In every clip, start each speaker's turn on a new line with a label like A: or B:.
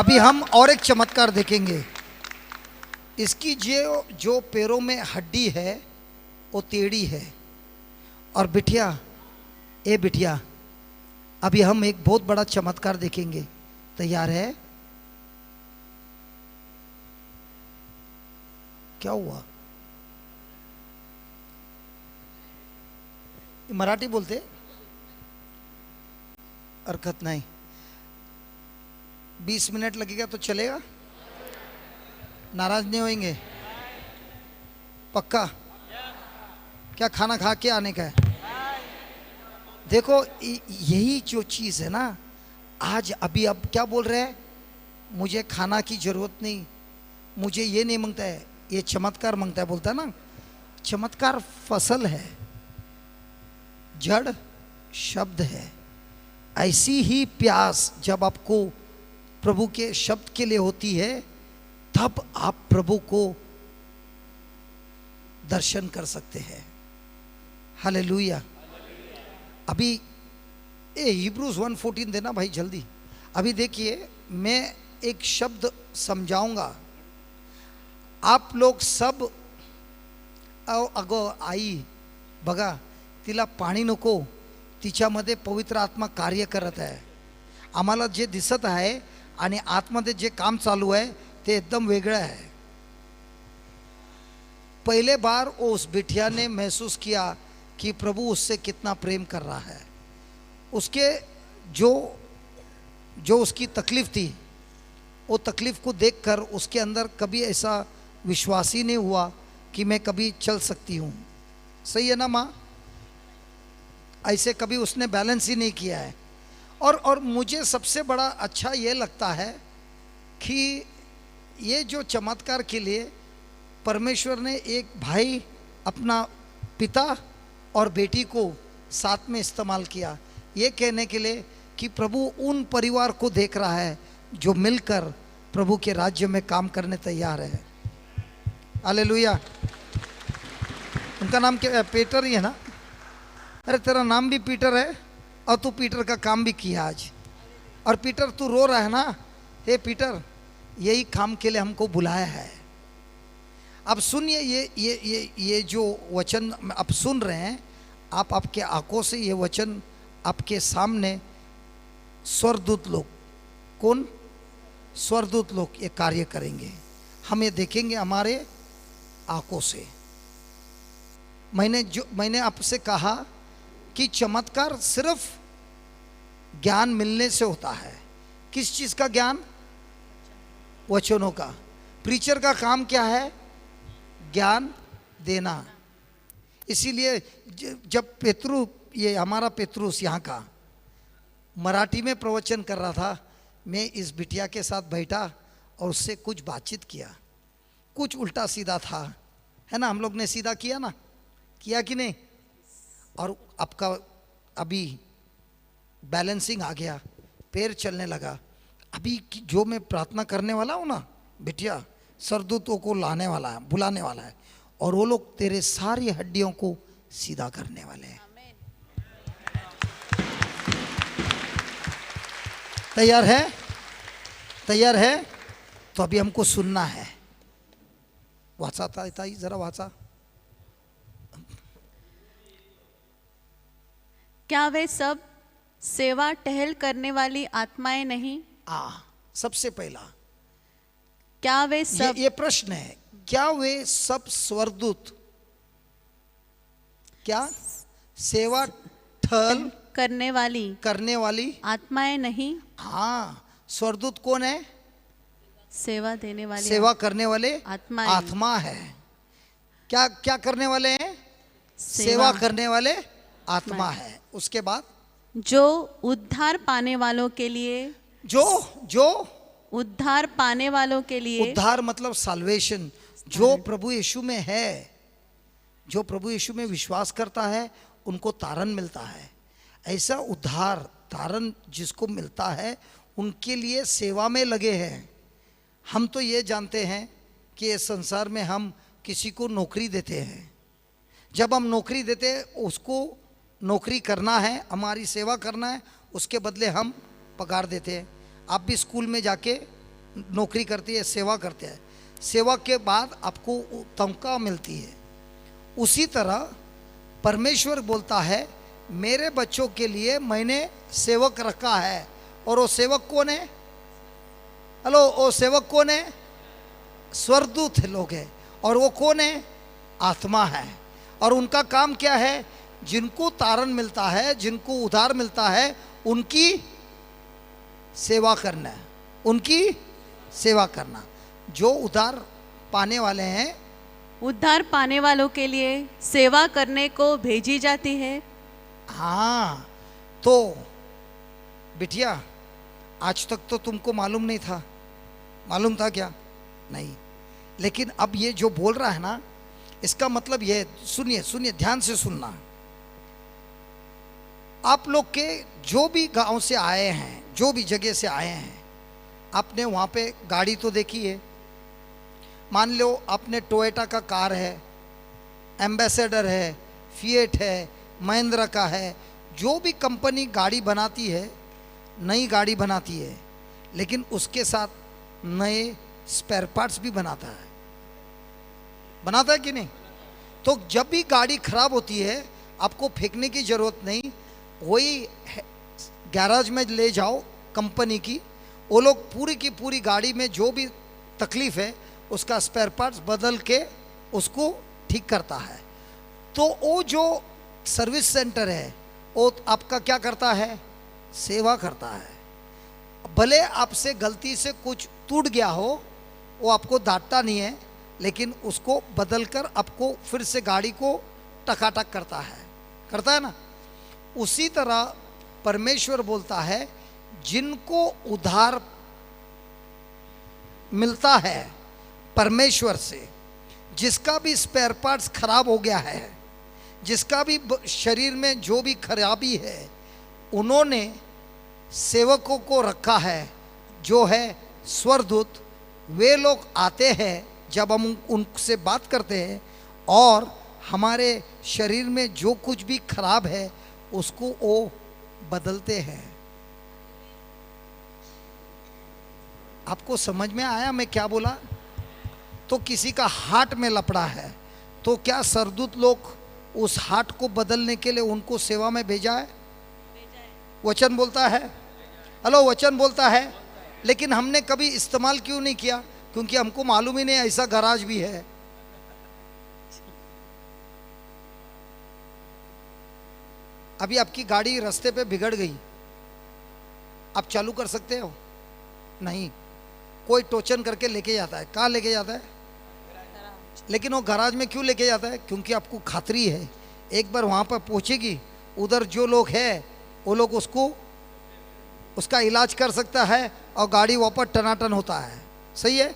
A: अभी हम और एक चमत्कार देखेंगे। इसकी जो पैरों में हड्डी है वो टेढ़ी है। और बिटिया, ए बिटिया, अभी हम एक बहुत बड़ा चमत्कार देखेंगे। तैयार है? क्या हुआ? मराठी बोलते? हरकत नहीं। 20 मिनट लगेगा तो चलेगा? नाराज नहीं होंगे? पक्का? क्या खाना खा के आने का है? देखो यही जो चीज़ है ना, आज अभी अब क्या बोल रहे हैं? मुझे खाना की जरूरत नहीं, मुझे ये नहीं मांगता है, ये चमत्कार मांगता है। बोलता है ना, चमत्कार फसल है, जड़ शब्द है। ऐसी ही प्यास जब आपको प्रभु के शब्द के लिए होती है, तब आप प्रभु को दर्शन कर सकते हैं। हालेलुया। अभी ये हिब्रूज 1:14 देना भाई जल्दी। अभी देखिए, मैं एक शब्द समझाऊंगा, आप लोग सब अगो आई बघा, तिला पाणी नको, तिच्यामध्ये पवित्र आत्मा कार्य करत आहे। आम्हाला जे दिसत आहे आणि आतमध्ये जे काम चालू आहे ते एकदम वेगळं है। पहले बार उस बिटिया ने महसूस किया कि प्रभु उससे कितना प्रेम कर रहा है। उसके जो उसकी तकलीफ थी, वो तकलीफ को देखकर उसके अंदर कभी ऐसा विश्वास ही नहीं हुआ कि मैं कभी चल सकती हूँ। सही है ना माँ? ऐसे कभी उसने बैलेंस ही नहीं किया है। और मुझे सबसे बड़ा अच्छा ये लगता है कि ये जो चमत्कार के लिए परमेश्वर ने एक भाई, अपना पिता और बेटी को साथ में इस्तेमाल किया, ये कहने के लिए कि प्रभु उन परिवार को देख रहा है जो मिलकर प्रभु के राज्य में काम करने तैयार है। हालेलुया। उनका नाम क्या? पीटर ही है ना? अरे तेरा नाम भी पीटर है और तू पीटर का काम भी किया आज। और पीटर तू रो रहा है ना? हे पीटर, यही काम के लिए हमको बुलाया है। अब सुनिए, ये जो वचन आप सुन रहे हैं, आप आपके आंखों से ये वचन आपके सामने स्वर्गदूत लोग, कौन? स्वर्गदूत लोग ये कार्य करेंगे। हम ये देखेंगे हमारे आंखों से। मैंने आपसे कहा कि चमत्कार सिर्फ ज्ञान मिलने से होता है। किस चीज का ज्ञान? वचनों का। प्रीचर का काम क्या है? ज्ञान देना। इसीलिए जब पेतरू, ये हमारा पेतरूस यहाँ का मराठी में प्रवचन कर रहा था, मैं इस बिटिया के साथ बैठा और उससे कुछ बातचीत किया। कुछ उल्टा सीधा था, है ना? हम लोग ने सीधा किया ना, किया कि नहीं? और आपका अभी बैलेंसिंग आ गया, पैर चलने लगा। अभी जो मैं प्रार्थना करने वाला हूँ ना बिटिया, सरदूतों को लाने वाला है, बुलाने वाला है, और वो लोग तेरे सारी हड्डियों को सीधा करने वाले हैं। तैयार है? तैयार है? तो अभी हमको सुनना है। वाचा था जरा वाचा।
B: क्या वे सब सेवा टहल करने वाली आत्माएं नहीं?
A: सबसे पहला
B: क्या वे सब,
A: ये प्रश्न है, क्या वे सब स्वर्गदूत क्या सेवा ठहल
B: करने वाली आत्माएं नहीं?
A: हाँ, स्वर्गदूत कौन है?
B: सेवा देने वाले,
A: सेवा करने वाले
B: आत्माएं।
A: आत्मा है। क्या क्या करने वाले हैं? सेवा करने वाले आत्मा है। उसके बाद
B: जो उद्धार पाने वालों के लिए,
A: जो
B: उद्धार पाने वालों के लिए,
A: उद्धार मतलब साल्वेशन, जो प्रभु यीशु में है, जो प्रभु यीशु में विश्वास करता है उनको तारण मिलता है। ऐसा उद्धार तारण जिसको मिलता है उनके लिए सेवा में लगे हैं। हम तो ये जानते हैं कि इस संसार में हम किसी को नौकरी देते हैं। जब हम नौकरी देते हैं, उसको नौकरी करना है, हमारी सेवा करना है, उसके बदले हम पगार देते हैं। आप भी स्कूल में जाके नौकरी करती है, सेवा करते हैं, सेवा के बाद आपको तनख्वाह मिलती है। उसी तरह परमेश्वर बोलता है मेरे बच्चों के लिए मैंने सेवक रखा है। और वो सेवक कौन है? हेलो, वो सेवक कौन है? स्वर्गदूत लोग है। और वो कौन है? आत्मा है। और उनका काम क्या है? जिनको तारण मिलता है, जिनको उधार मिलता है, उनकी सेवा करना, उनकी सेवा करना। जो उधार पाने वाले हैं,
B: उद्धार पाने वालों के लिए सेवा करने को भेजी जाती है।
A: हाँ, तो बिटिया आज तक तो तुमको मालूम नहीं था, मालूम था क्या? नहीं। लेकिन अब ये जो बोल रहा है ना, इसका मतलब ये, सुनिए सुनिए, ध्यान से सुनना। आप लोग के जो भी गांव से आए हैं, जो भी जगह से आए हैं, आपने वहाँ पे गाड़ी तो देखी है। मान लो आपने टोयोटा का कार है, एम्बेसडर है, फिएट है, महिंद्रा का है। जो भी कंपनी गाड़ी बनाती है, नई गाड़ी बनाती है, लेकिन उसके साथ नए स्पेयर पार्ट्स भी बनाता है कि नहीं? तो जब भी गाड़ी खराब होती है, आपको फेंकने की ज़रूरत नहीं, वही गैराज में ले जाओ कंपनी की, वो लोग पूरी की पूरी गाड़ी में जो भी तकलीफ है उसका स्पेयर पार्ट्स बदल के उसको ठीक करता है। तो वो जो सर्विस सेंटर है वो आपका क्या करता है? सेवा करता है। भले आपसे गलती से कुछ टूट गया हो, वो आपको डांटता नहीं है, लेकिन उसको बदल कर आपको फिर से गाड़ी को टकाटक करता है ना। उसी तरह परमेश्वर बोलता है जिनको उधार मिलता है परमेश्वर से, जिसका भी स्पेयर पार्ट्स खराब हो गया है, जिसका भी शरीर में जो भी खराबी है, उन्होंने सेवकों को रखा है जो है स्वर्गदूत। वे लोग आते हैं जब हम उनसे बात करते हैं, और हमारे शरीर में जो कुछ भी खराब है उसको वो बदलते हैं। आपको समझ में आया मैं क्या बोला? तो किसी का हार्ट में लपड़ा है, तो क्या सरदूत लोग उस हार्ट को बदलने के लिए उनको सेवा में भेजा है? वचन बोलता है, हेलो, वचन बोलता है। लेकिन हमने कभी इस्तेमाल क्यों नहीं किया? क्योंकि हमको मालूम ही नहीं ऐसा गराज भी है। अभी आपकी गाड़ी रास्ते पे बिगड़ गई, आप चालू कर सकते हो? नहीं, कोई टोचन करके लेके जाता है। कहाँ लेके जाता है? लेकिन वो गराज में क्यों लेके जाता है? क्योंकि आपको खातरी है एक बार वहाँ पर पहुँचेगी, उधर जो लोग हैं वो लोग उसका इलाज कर सकता है और गाड़ी वापस टनाटन होता है। सही है?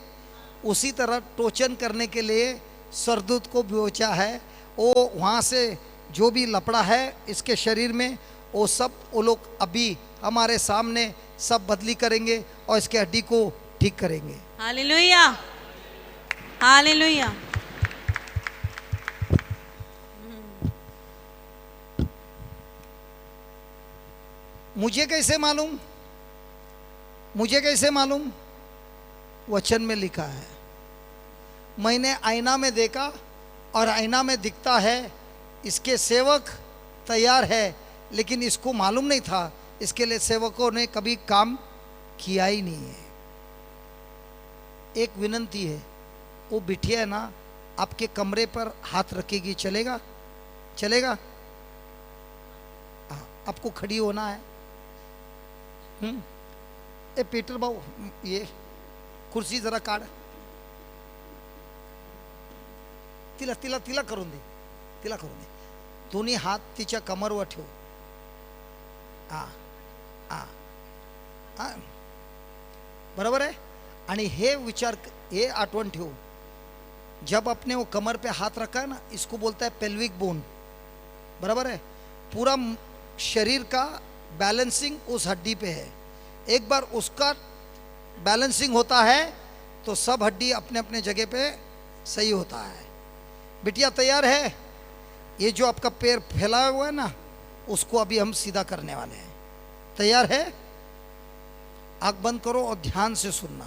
A: उसी तरह टोचन करने के लिए सरदूत को भेजा है। वो वहाँ से जो भी लपड़ा है इसके शरीर में, वो लोग अभी हमारे सामने सब बदली करेंगे और इसके हड्डी को ठीक करेंगे।
B: Hallelujah, hallelujah.
A: मुझे कैसे मालूम? मुझे कैसे मालूम? वचन में लिखा है। मैंने आईना में देखा और आईना में दिखता है इसके सेवक तैयार है, लेकिन इसको मालूम नहीं था, इसके लिए सेवकों ने कभी काम किया ही नहीं है। एक विनंती है, वो बिटिया है ना, आपके कमरे पर हाथ रखेगी, चलेगा? चलेगा? आपको खड़ी होना है। ए पीटर भाऊ, ये खुर्ची जरा काढ, तिला तिला तिला करून दे, तिला करून दे। दोन्ही हात तिच्या कमरवर ठेव। बराबर है? आणि हे आठवण ठेव, जब अपने वो कमर पे हाथ रखा है ना, इसको बोलता है पेल्विक बोन। बराबर है? पूरा शरीर का बैलेंसिंग उस हड्डी पे है। एक बार उसका बैलेंसिंग होता है तो सब हड्डी अपने अपने जगह पे सही होता है। बिटिया तैयार है? ये जो आपका पैर फैलाया हुआ है ना, उसको अभी हम सीधा करने वाले हैं। तैयार है? आँख बंद करो और ध्यान से सुनना।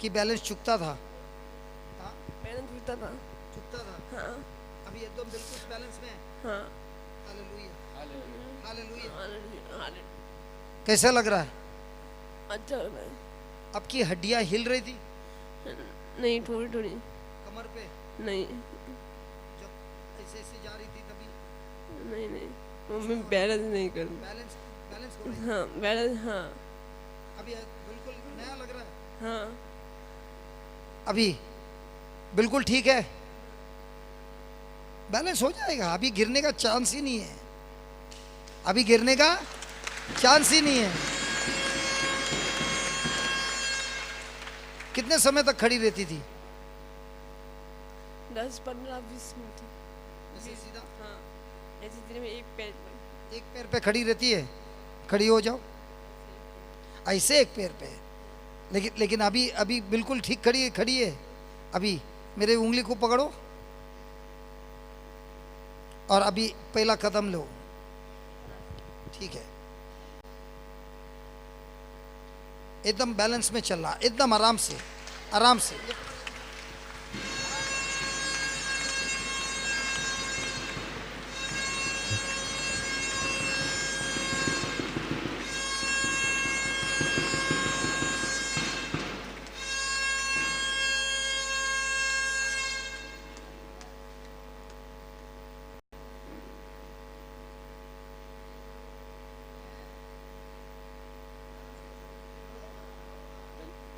A: कि बैलेंस चुकता था?
C: बैलेंस टूटा था।
A: चुकता था।
C: हाँ
A: अभी एकदम बिल्कुल बैलेंस में है।
C: हाँ।
A: Hallelujah, hallelujah.
C: Hallelujah, hallelujah.
A: कैसा लग रहा है?
C: अच्छा लग रहा है।
A: आपकी हड्डियां हिल रही थी
C: नहीं, थोड़ी थोड़ी।
A: कमर पे
C: नहीं
A: जब ऐसे ऐसे जा रही थी तभी?
C: नहीं नहीं, मम्मी बैलेंस नहीं कर।
A: बैलेंस बैलेंस हो रही
C: हाँ बैलेंस, हाँ
A: अभी बिल्कुल नया लग रहा है।
C: हाँ।
A: अभी बिल्कुल ठीक है, बैलेंस हो जाएगा। अभी गिरने का चांस ही नहीं है, अभी गिरने का चांस ही नहीं है। कितने समय तक खड़ी रहती थी?
C: 10-15-20 मिनट।
A: ऐसे सीधा
C: हाँ, ऐसे दिन में एक पैर पर।
A: एक पैर पे खड़ी रहती है। खड़ी हो जाओ, ऐसे एक पैर पे। लेकिन अभी अभी बिल्कुल ठीक खड़ी है। अभी मेरे उंगली को पकड़ो और अभी पहला कदम लो। ठीक है, एकदम बैलेंस में चल रहा, एकदम आराम से, आराम से।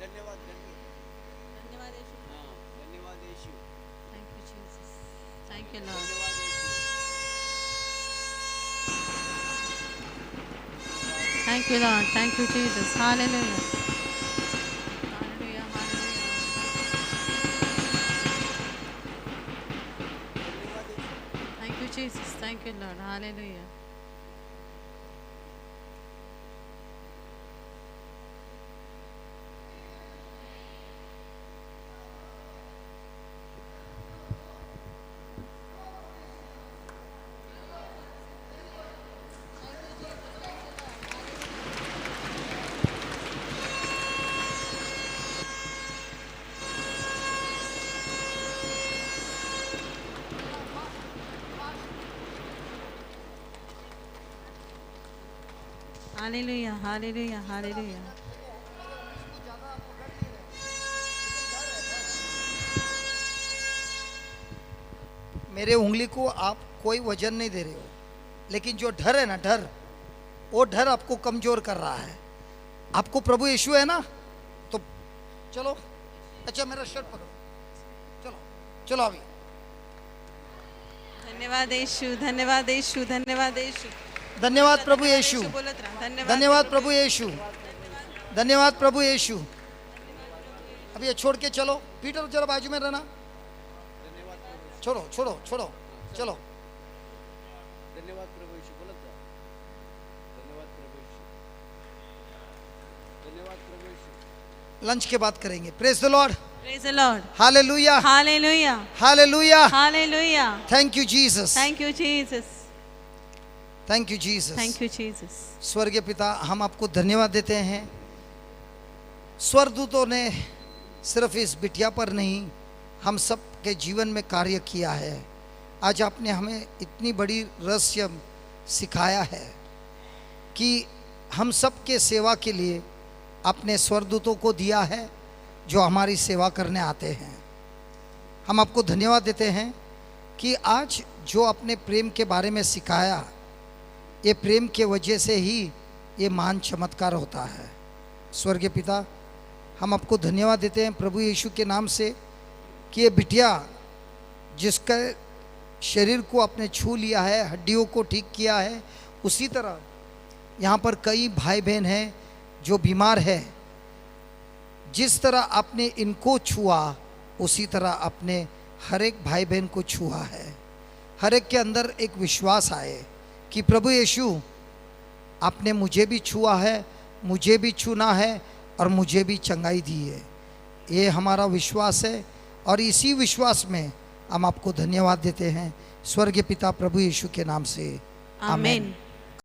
D: धन्यवाद
B: धन्यवाद यीशु।
D: हाँ, धन्यवाद Yeshu.
B: Thank you Jesus, thank you Lord.
D: धन्यवाद Yeshu.
B: Thank you Lord, thank you Jesus. Hallelujah, hallelujah, hallelujah. Thank you Jesus, thank you Lord. Hallelujah. Hallelujah, hallelujah, hallelujah.
A: मेरे उंगली को आप कोई वजन नहीं दे रहे हो, लेकिन जो डर है ना, डर, वो डर आपको कमजोर कर रहा है। आपको प्रभु यीशु है ना, तो चलो। अच्छा, मेरा शर्ट पकड़ो, चलो चलो अभी।
B: धन्यवाद यीशु, धन्यवाद यीशु, धन्यवाद यीशु।
A: धन्यवाद प्रभु यीशु,
B: बोलत रहा।
A: धन्यवाद प्रभु यीशु, धन्यवाद प्रभु यीशु। अभी ये छोड़ के चलो। पीटर जरा बाजू में रहना। छोड़ो छोड़ो छोड़ो, चलो।
D: धन्यवाद प्रभु यीशु। बोलत रहा। धन्यवाद प्रभु यीशु। धन्यवाद प्रभु यीशु।
A: लंच के बाद करेंगे। Praise the Lord,
B: praise the Lord.
A: Hallelujah,
B: hallelujah,
A: hallelujah.
B: Hallelujah.
A: Thank you Jesus,
B: thank you Jesus,
A: thank you Jesus.
B: Thank you Jesus.
A: स्वर्गीय पिता, हम आपको धन्यवाद देते हैं। स्वर्गदूतों ने सिर्फ इस बिटिया पर नहीं, हम सब के जीवन में कार्य किया है। आज आपने हमें इतनी बड़ी रहस्य सिखाया है कि हम सब के सेवा के लिए आपने स्वर्गदूतों को दिया है जो हमारी सेवा करने आते हैं। हम आपको धन्यवाद देते हैं कि आज जो आपने प्रेम के बारे में सिखाया, ये प्रेम के वजह से ही ये महान चमत्कार होता है। स्वर्गीय पिता, हम आपको धन्यवाद देते हैं प्रभु यीशु के नाम से कि ये बिटिया जिसका शरीर को आपने छू लिया है, हड्डियों को ठीक किया है, उसी तरह यहाँ पर कई भाई बहन हैं जो बीमार है। जिस तरह आपने इनको छुआ, उसी तरह आपने हर एक भाई बहन को छुआ है। हर एक के अंदर एक विश्वास आए कि प्रभु यीशु, आपने मुझे भी छुआ है, मुझे भी छूना है और मुझे भी चंगाई दी है। ये हमारा विश्वास है और इसी विश्वास में हम आपको धन्यवाद देते हैं। स्वर्गीय पिता, प्रभु यीशु के नाम से, आमीन।